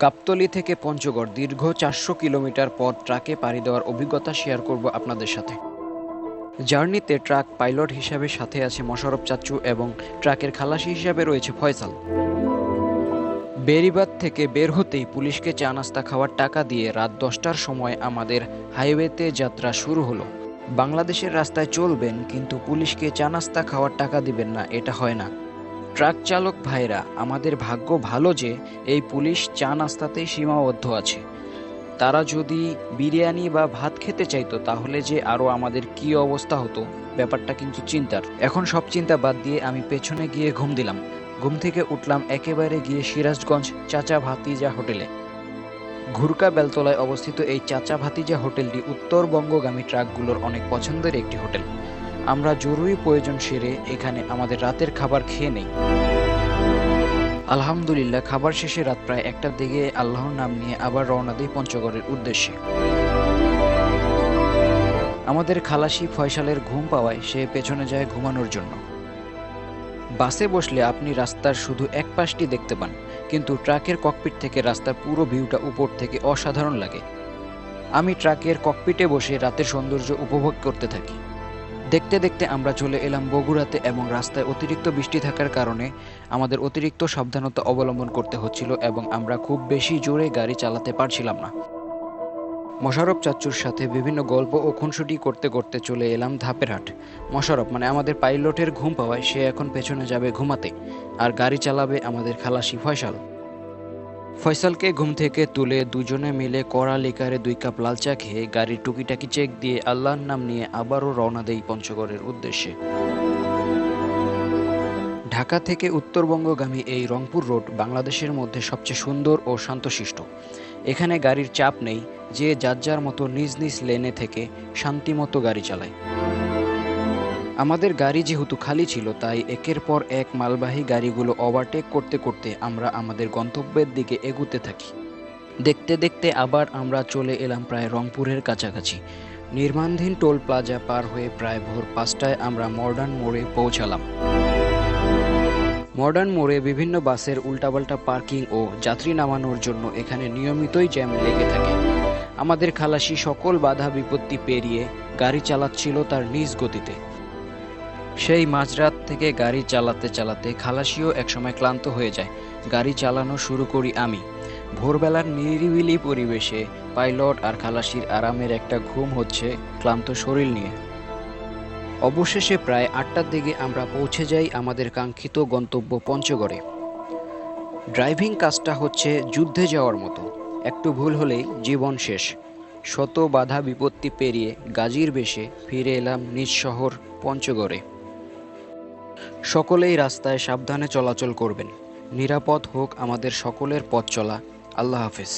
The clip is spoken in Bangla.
গাবতলী থেকে পঞ্চগড় দীর্ঘ ৪০০ কিলোমিটার পথ ট্রাকে পাড়ি দেওয়ার অভিজ্ঞতা শেয়ার করব আপনাদের সাথে। জার্নিতে ট্রাক পাইলট হিসাবে সাথে আছে মোশাররফ চাচ্চু এবং ট্রাকের খালাসি হিসাবে রয়েছে ফয়সাল। বেড়িবাঁধ থেকে বের হতেই পুলিশকে চা নাস্তা খাওয়ার টাকা দিয়ে রাত ১০টার সময় আমাদের হাইওয়েতে যাত্রা শুরু হলো। বাংলাদেশের রাস্তায় চলবেন কিন্তু পুলিশকে চা নাস্তা খাওয়ার টাকা দিবেন না, এটা হয় না। ট্রাক চালক ভাইরা, আমাদের ভাগ্য ভালো যে এই পুলিশ চা নাস্তাতেই সীমাবদ্ধ আছে। তারা যদি বিরিয়ানি বা ভাত খেতে চাইতো তাহলে যে আরও আমাদের কি অবস্থা হতো, ব্যাপারটা কিন্তু চিন্তার। এখন সব চিন্তা বাদ দিয়ে আমি পেছনে গিয়ে ঘুম দিলাম। ঘুম থেকে উঠলাম একেবারে গিয়ে সিরাজগঞ্জ চাচা ভাতিজা হোটেলে। ঘুরকা বেলতলায় অবস্থিত এই চাচা ভাতিজা হোটেলটি উত্তরবঙ্গগামী ট্রাকগুলোর অনেক পছন্দের একটি হোটেল। আমরা জরুরি প্রয়োজন সেরে এখানে আমাদের রাতের খাবার খেয়ে নেই। আলহামদুলিল্লাহ, খাবার শেষে রাত প্রায় ১টার দিকে আল্লাহর নাম নিয়ে আবার রওনা দিই পঞ্চগড়ের উদ্দেশ্যে। আমাদের খালাসি ফয়সালের ঘুম পাওয়ায় সে পেছনে যায় ঘুমানোর জন্য। বাসে বসলে আপনি রাস্তার শুধু এক পাশটি দেখতে পান, কিন্তু ট্রাকের ককপিট থেকে রাস্তার পুরো ভিউটা উপর থেকে অসাধারণ লাগে। আমি ট্রাকের ককপিটে বসে রাতের সৌন্দর্য উপভোগ করতে থাকি। দেখতে দেখতে আমরা চলে এলাম বগুড়াতে এবং রাস্তায় অতিরিক্ত বৃষ্টি থাকার কারণে আমাদের অতিরিক্ত সাবধানতা অবলম্বন করতে হচ্ছিল এবং আমরা খুব বেশি জোরে গাড়ি চালাতে পারছিলাম না। মোশাররফ চাচ্চুর সাথে বিভিন্ন গল্প ও খুনসুটি করতে করতে চলে এলাম ধাপের হাট। মোশাররফ মানে আমাদের পাইলটের ঘুম পাওয়ায় সে এখন পেছনে যাবে ঘুমাতে, আর গাড়ি চালাবে আমাদের খালাসি ফয়সাল। ফয়সালকে ঘুম থেকে তুলে দুজনে মিলে কড়া লিকারে ২ কাপ লাল চা খেয়ে গাড়ির টুকিটাকি চেক দিয়ে আল্লাহর নাম নিয়ে আবারও রওনা দেই পঞ্চগড়ের উদ্দেশ্যে। ঢাকা থেকে উত্তরবঙ্গগামী এই রংপুর রোড বাংলাদেশের মধ্যে সবচেয়ে সুন্দর ও শান্তশিষ্ট। এখানে গাড়ির চাপ নেই, যে যার যার মতো নিজ নিজ লেনে থেকে শান্তিমতো গাড়ি চালায়। আমাদের গাড়ি যেহেতু খালি ছিল তাই একের পর এক মালবাহী গাড়িগুলো ওভারটেক করতে করতে আমরা আমাদের গন্তব্যের দিকে এগুতে থাকি। দেখতে দেখতে আবার আমরা চলে এলাম প্রায় রংপুরের কাছাকাছি। নির্মাণধীন টোল প্লাজা পার হয়ে প্রায় ভোর ৫টায় আমরা মডার্ন মোড়ে পৌঁছালাম। মডার্ন মোড়ে বিভিন্ন বাসের উল্টাপাল্টা পার্কিং ও যাত্রী নামানোর জন্য এখানে নিয়মিতই জ্যাম লেগে থাকে। আমাদের খালাসি সকল বাধা বিপত্তি পেরিয়ে গাড়ি চালাচ্ছিল তার নিজ গতিতে। সেই মাঝরাত থেকে গাড়ি চালাতে চালাতে খালাসিও একসময় ক্লান্ত হয়ে যায়। গাড়ি চালানো শুরু করি আমি। ভোরবেলার নিরিবিলি পরিবেশে পাইলট আর খালাসির আরামের একটা ঘুম হচ্ছে ক্লান্ত শরীর নিয়ে। অবশেষে প্রায় ৮টার দিকে আমরা পৌঁছে যাই আমাদের কাঙ্ক্ষিত গন্তব্য পঞ্চগড়ে। ড্রাইভিং কাজটা হচ্ছে যুদ্ধে যাওয়ার মতো, একটু ভুল হলেই জীবন শেষ। শত বাধা বিপত্তি পেরিয়ে গাজীর বেশে ফিরে এলাম নিজ শহর পঞ্চগড়ে। সকলেই রাস্তায় সাবধানে চলাচল করবেন। নিরাপদ হোক আমাদের সকলের পথ চলা। আল্লাহ হাফেজ।